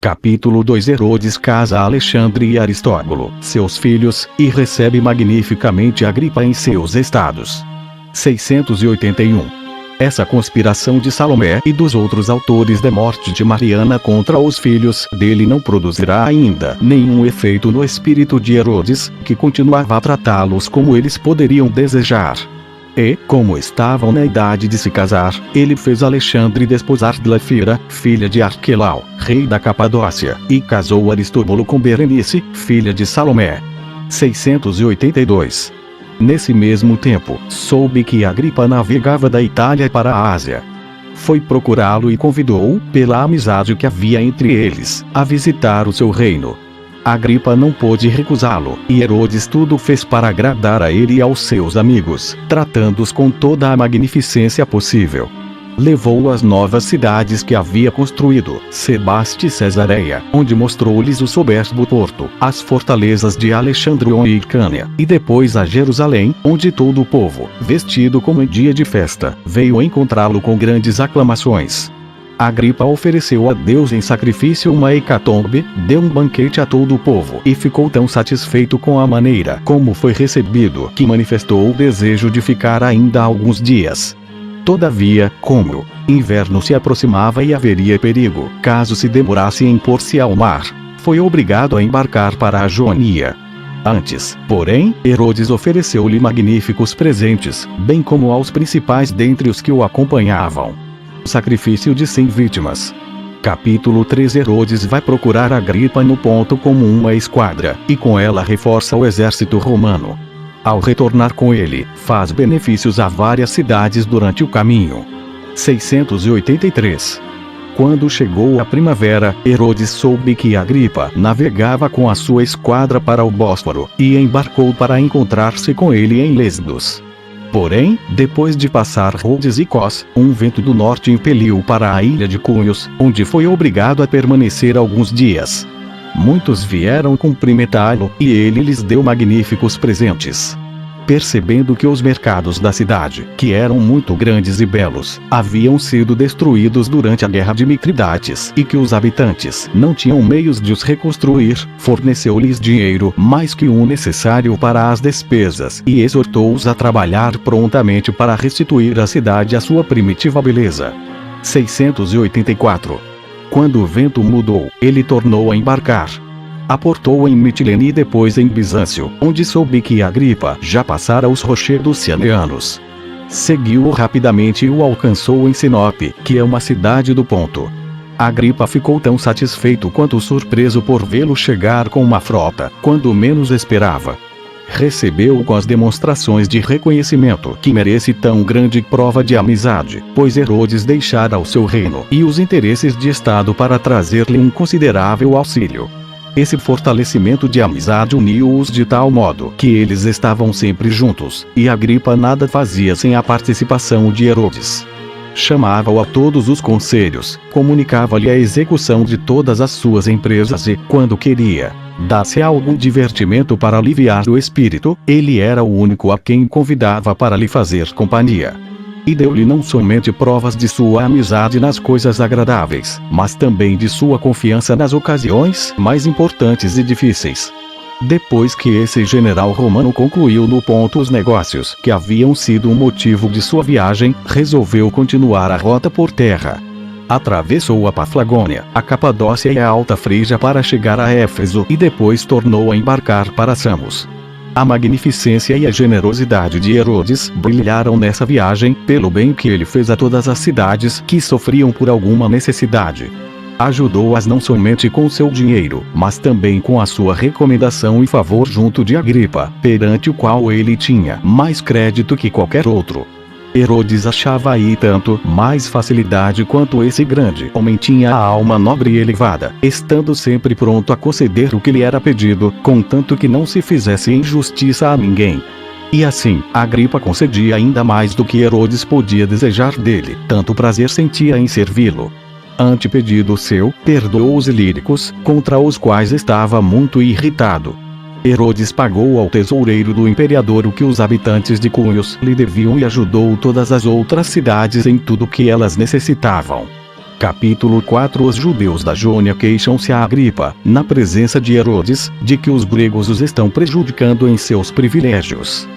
Capítulo 2. Herodes casa Alexandre e Aristóbulo, seus filhos, e recebe magnificamente Agripa em seus estados. 681. Essa conspiração de Salomé e dos outros autores da morte de Mariana contra os filhos dele não produzirá ainda nenhum efeito no espírito de Herodes, que continuava a tratá-los como eles poderiam desejar. E, como estavam na idade de se casar, ele fez Alexandre desposar Glafira, filha de Arquelau, rei da Capadócia, e casou Aristóbulo com Berenice, filha de Salomé. 682. Nesse mesmo tempo, soube que Agripa navegava da Itália para a Ásia. Foi procurá-lo e convidou-o, pela amizade que havia entre eles, a visitar o seu reino. Agripa não pôde recusá-lo, e Herodes tudo fez para agradar a ele e aos seus amigos, tratando-os com toda a magnificência possível. Levou-o às novas cidades que havia construído, Sebaste e Cesareia, onde mostrou-lhes o soberbo porto, as fortalezas de Alexandrion e Icânia, e depois a Jerusalém, onde todo o povo, vestido como em dia de festa, veio encontrá-lo com grandes aclamações. Agripa ofereceu a Deus em sacrifício uma hecatombe, deu um banquete a todo o povo e ficou tão satisfeito com a maneira como foi recebido que manifestou o desejo de ficar ainda alguns dias. Todavia, como inverno se aproximava e haveria perigo, caso se demorasse em pôr-se ao mar, foi obrigado a embarcar para a Joania. Antes, porém, Herodes ofereceu-lhe magníficos presentes, bem como aos principais dentre os que o acompanhavam. Sacrifício de 100 vítimas. Capítulo 3. Herodes vai procurar Agripa no ponto como uma esquadra, e com ela reforça o exército romano. Ao retornar com ele, faz benefícios a várias cidades durante o caminho. 683. Quando chegou a primavera, Herodes soube que Agripa navegava com a sua esquadra para o Bósforo, e embarcou para encontrar-se com ele em Lesbos. Porém, depois de passar Rhodes e Cos, um vento do norte impeliu para a ilha de Cunhos, onde foi obrigado a permanecer alguns dias. Muitos vieram cumprimentá-lo, e ele lhes deu magníficos presentes. Percebendo que os mercados da cidade, que eram muito grandes e belos, haviam sido destruídos durante a guerra de Mitridates e que os habitantes não tinham meios de os reconstruir, forneceu-lhes dinheiro mais que o necessário para as despesas e exortou-os a trabalhar prontamente para restituir à cidade a sua primitiva beleza. 684. Quando o vento mudou, ele tornou a embarcar. Aportou em Mitilene e depois em Bizâncio, onde soube que Agripa já passara os rochedos cianeanos. Seguiu-o rapidamente e o alcançou em Sinope, que é uma cidade do ponto. Agripa ficou tão satisfeito quanto surpreso por vê-lo chegar com uma frota, quando menos esperava. Recebeu-o com as demonstrações de reconhecimento que merece tão grande prova de amizade, pois Herodes deixara o seu reino e os interesses de Estado para trazer-lhe um considerável auxílio. Esse fortalecimento de amizade uniu-os de tal modo que eles estavam sempre juntos, e Agripa nada fazia sem a participação de Herodes. Chamava-o a todos os conselhos, comunicava-lhe a execução de todas as suas empresas e, quando queria dar-se algum divertimento para aliviar o espírito, ele era o único a quem convidava para lhe fazer companhia. E deu-lhe não somente provas de sua amizade nas coisas agradáveis, mas também de sua confiança nas ocasiões mais importantes e difíceis. Depois que esse general romano concluiu no ponto os negócios que haviam sido o motivo de sua viagem, resolveu continuar a rota por terra. Atravessou a Paflagônia, a Capadócia e a Alta Frígia para chegar a Éfeso e depois tornou a embarcar para Samos. A magnificência e a generosidade de Herodes brilharam nessa viagem, pelo bem que ele fez a todas as cidades que sofriam por alguma necessidade. Ajudou-as não somente com seu dinheiro, mas também com a sua recomendação e favor junto de Agripa, perante o qual ele tinha mais crédito que qualquer outro. Herodes achava aí tanto mais facilidade quanto esse grande homem tinha a alma nobre e elevada, estando sempre pronto a conceder o que lhe era pedido, contanto que não se fizesse injustiça a ninguém. E assim, Agripa concedia ainda mais do que Herodes podia desejar dele, tanto prazer sentia em servi-lo. Ante pedido seu, perdoou os ilíricos, contra os quais estava muito irritado. Herodes pagou ao tesoureiro do imperador o que os habitantes de Cunhos lhe deviam e ajudou todas as outras cidades em tudo que elas necessitavam. Capítulo 4. Os judeus da Jônia queixam-se a Agripa, na presença de Herodes, de que os gregos os estão prejudicando em seus privilégios.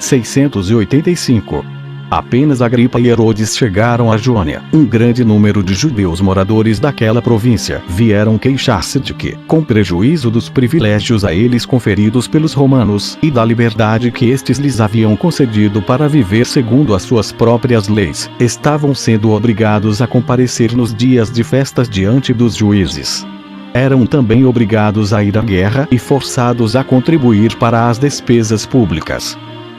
685. Apenas Agripa e Herodes chegaram a Jônia. Um grande número de judeus moradores daquela província vieram queixar-se de que, com prejuízo dos privilégios a eles conferidos pelos romanos e da liberdade que estes lhes haviam concedido para viver segundo as suas próprias leis, estavam sendo obrigados a comparecer nos dias de festas diante dos juízes. Eram também obrigados a ir à guerra e forçados a contribuir para as despesas públicas.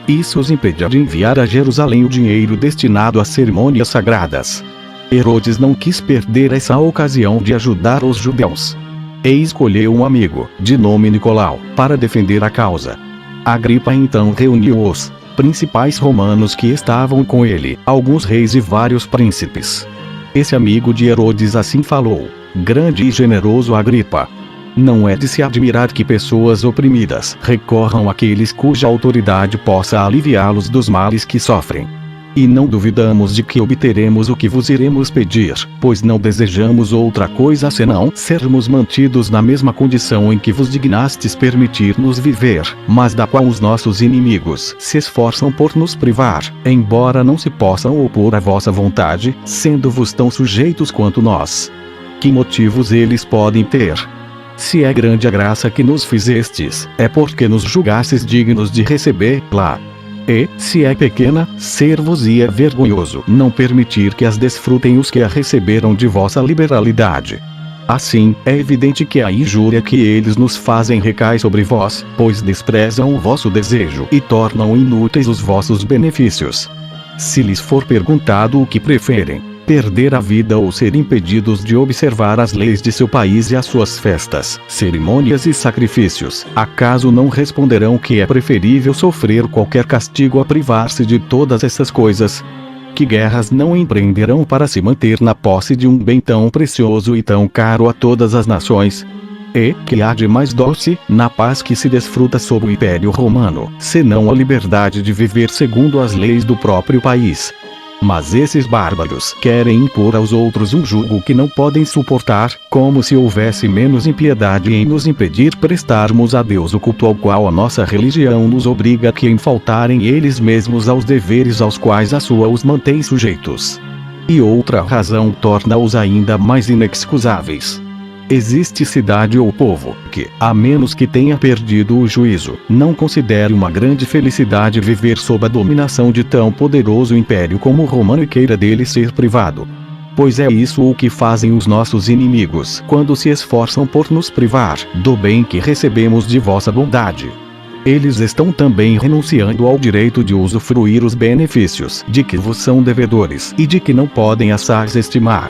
Isso os impedia de enviar a Jerusalém o dinheiro destinado a cerimônias sagradas. Herodes não quis perder essa ocasião de ajudar os judeus. E escolheu um amigo, de nome Nicolau, para defender a causa. Agripa então reuniu os principais romanos que estavam com ele, alguns reis e vários príncipes. Esse amigo de Herodes assim falou: grande e generoso Agripa, não é de se admirar que pessoas oprimidas recorram àqueles cuja autoridade possa aliviá-los dos males que sofrem. E não duvidamos de que obteremos o que vos iremos pedir, pois não desejamos outra coisa senão sermos mantidos na mesma condição em que vos dignastes permitir-nos viver, mas da qual os nossos inimigos se esforçam por nos privar, embora não se possam opor à vossa vontade, sendo-vos tão sujeitos quanto nós. Que motivos eles podem ter? Se é grande a graça que nos fizestes, é porque nos julgastes dignos de recebê-la. E, se é pequena, ser-vos-ia vergonhoso não permitir que as desfrutem os que a receberam de vossa liberalidade. Assim, é evidente que a injúria que eles nos fazem recai sobre vós, pois desprezam o vosso desejo e tornam inúteis os vossos benefícios. Se lhes for perguntado o que preferem, perder a vida ou ser impedidos de observar as leis de seu país e as suas festas, cerimônias e sacrifícios, acaso não responderão que é preferível sofrer qualquer castigo a privar-se de todas essas coisas? Que guerras não empreenderão para se manter na posse de um bem tão precioso e tão caro a todas as nações? E que há de mais doce, na paz que se desfruta sob o Império Romano, senão a liberdade de viver segundo as leis do próprio país? Mas esses bárbaros querem impor aos outros um jugo que não podem suportar, como se houvesse menos impiedade em nos impedir prestarmos a Deus o culto ao qual a nossa religião nos obriga que em faltarem eles mesmos aos deveres aos quais a sua os mantém sujeitos. E outra razão torna-os ainda mais inexcusáveis. Existe cidade ou povo que, a menos que tenha perdido o juízo, não considere uma grande felicidade viver sob a dominação de tão poderoso império como o romano e queira dele ser privado. Pois é isso o que fazem os nossos inimigos quando se esforçam por nos privar do bem que recebemos de vossa bondade. Eles estão também renunciando ao direito de usufruir os benefícios de que vos são devedores e de que não podem assaz estimar.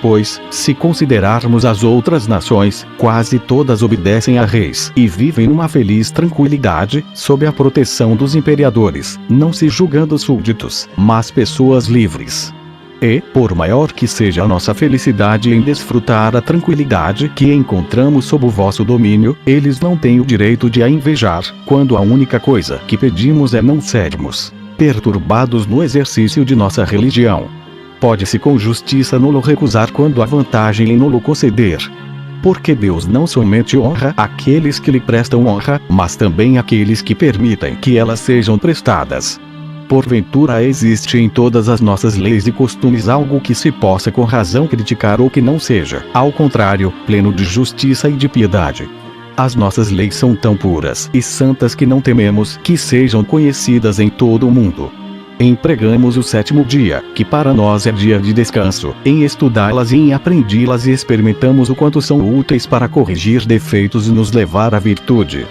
Pois, se considerarmos as outras nações, quase todas obedecem a reis e vivem numa feliz tranquilidade, sob a proteção dos imperadores, não se julgando súditos, mas pessoas livres. E, por maior que seja a nossa felicidade em desfrutar a tranquilidade que encontramos sob o vosso domínio, eles não têm o direito de a invejar, quando a única coisa que pedimos é não sermos perturbados no exercício de nossa religião. Pode-se com justiça nulo recusar quando há vantagem em nulo conceder. Porque Deus não somente honra aqueles que lhe prestam honra, mas também aqueles que permitem que elas sejam prestadas. Porventura existe em todas as nossas leis e costumes algo que se possa com razão criticar ou que não seja, ao contrário, pleno de justiça e de piedade? As nossas leis são tão puras e santas que não tememos que sejam conhecidas em todo o mundo. Empregamos o 7º dia, que para nós é dia de descanso, em estudá-las e em aprendi-las e experimentamos o quanto são úteis para corrigir defeitos e nos levar à virtude.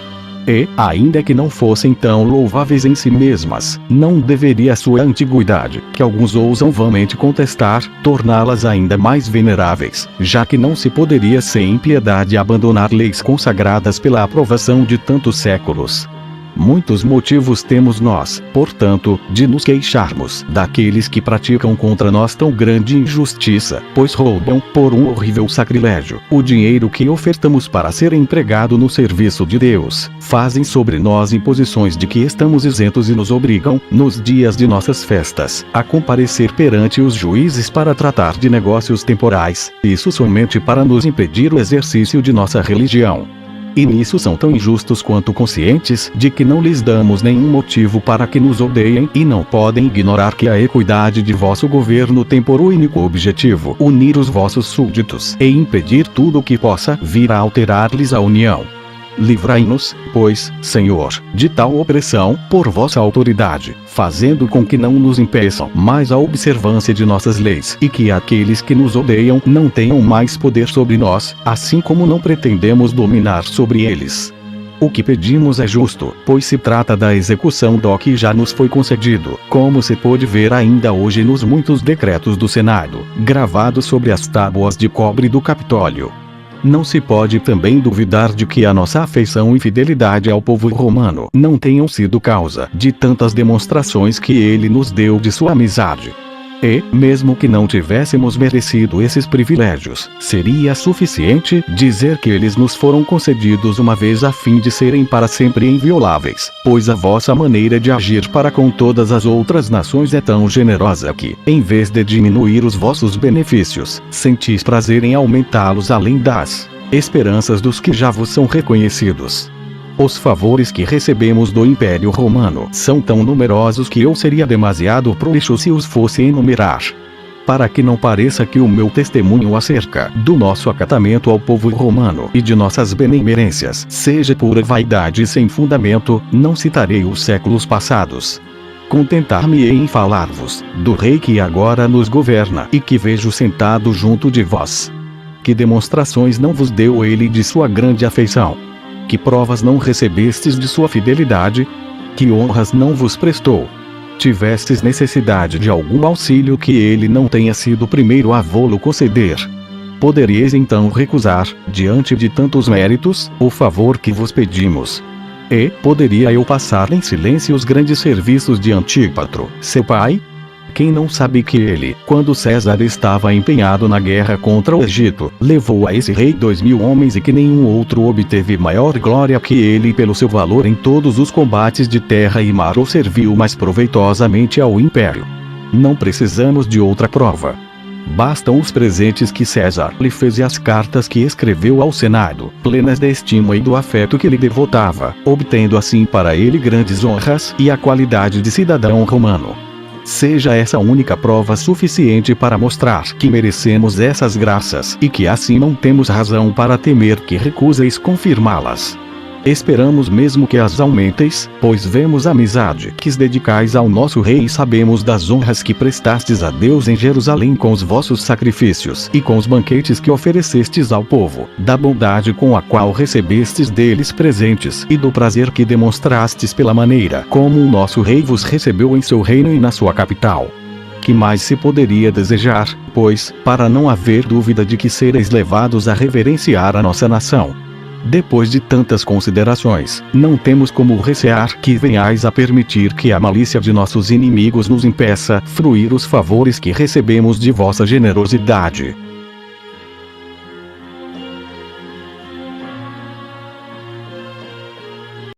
E, ainda que não fossem tão louváveis em si mesmas, não deveria a sua antiguidade, que alguns ousam vãmente contestar, torná-las ainda mais veneráveis, já que não se poderia sem impiedade abandonar leis consagradas pela aprovação de tantos séculos. Muitos motivos temos nós, portanto, de nos queixarmos daqueles que praticam contra nós tão grande injustiça, pois roubam, por um horrível sacrilégio, o dinheiro que ofertamos para ser empregado no serviço de Deus. Fazem sobre nós imposições de que estamos isentos e nos obrigam, nos dias de nossas festas, a comparecer perante os juízes para tratar de negócios temporais, isso somente para nos impedir o exercício de nossa religião. E nisso são tão injustos quanto conscientes de que não lhes damos nenhum motivo para que nos odeiem, e não podem ignorar que a equidade de vosso governo tem por único objetivo unir os vossos súditos e impedir tudo o que possa vir a alterar-lhes a união. Livrai-nos, pois, Senhor, de tal opressão, por vossa autoridade, fazendo com que não nos impeçam mais a observância de nossas leis, e que aqueles que nos odeiam não tenham mais poder sobre nós, assim como não pretendemos dominar sobre eles. O que pedimos é justo, pois se trata da execução do que já nos foi concedido, como se pôde ver ainda hoje nos muitos decretos do Senado, gravados sobre as tábuas de cobre do Capitólio. Não se pode também duvidar de que a nossa afeição e fidelidade ao povo romano não tenham sido causa de tantas demonstrações que ele nos deu de sua amizade. E, mesmo que não tivéssemos merecido esses privilégios, seria suficiente dizer que eles nos foram concedidos uma vez a fim de serem para sempre invioláveis, pois a vossa maneira de agir para com todas as outras nações é tão generosa que, em vez de diminuir os vossos benefícios, sentis prazer em aumentá-los além das esperanças dos que já vos são reconhecidos. Os favores que recebemos do Império Romano são tão numerosos que eu seria demasiado prolixo se os fosse enumerar. Para que não pareça que o meu testemunho acerca do nosso acatamento ao povo romano e de nossas benemerências seja pura vaidade e sem fundamento, não citarei os séculos passados. Contentar-me-ei em falar-vos do rei que agora nos governa e que vejo sentado junto de vós. Que demonstrações não vos deu ele de sua grande afeição? Que provas não recebestes de sua fidelidade? Que honras não vos prestou? Tivestes necessidade de algum auxílio que ele não tenha sido primeiro a vô-lo conceder? Poderíeis então recusar, diante de tantos méritos, o favor que vos pedimos? E poderia eu passar em silêncio os grandes serviços de Antípatro, seu pai? Quem não sabe que ele, quando César estava empenhado na guerra contra o Egito, levou a esse rei 2000 homens e que nenhum outro obteve maior glória que ele pelo seu valor em todos os combates de terra e mar ou serviu mais proveitosamente ao império? Não precisamos de outra prova. Bastam os presentes que César lhe fez e as cartas que escreveu ao Senado, plenas da estima e do afeto que lhe devotava, obtendo assim para ele grandes honras e a qualidade de cidadão romano. Seja essa única prova suficiente para mostrar que merecemos essas graças e que assim não temos razão para temer que recuseis confirmá-las. Esperamos mesmo que as aumenteis, pois vemos a amizade que dedicais ao nosso rei e sabemos das honras que prestastes a Deus em Jerusalém com os vossos sacrifícios e com os banquetes que oferecestes ao povo, da bondade com a qual recebestes deles presentes e do prazer que demonstrastes pela maneira como o nosso rei vos recebeu em seu reino e na sua capital. Que mais se poderia desejar, pois, para não haver dúvida de que sereis levados a reverenciar a nossa nação? Depois de tantas considerações, não temos como recear que venhais a permitir que a malícia de nossos inimigos nos impeça fruir os favores que recebemos de vossa generosidade.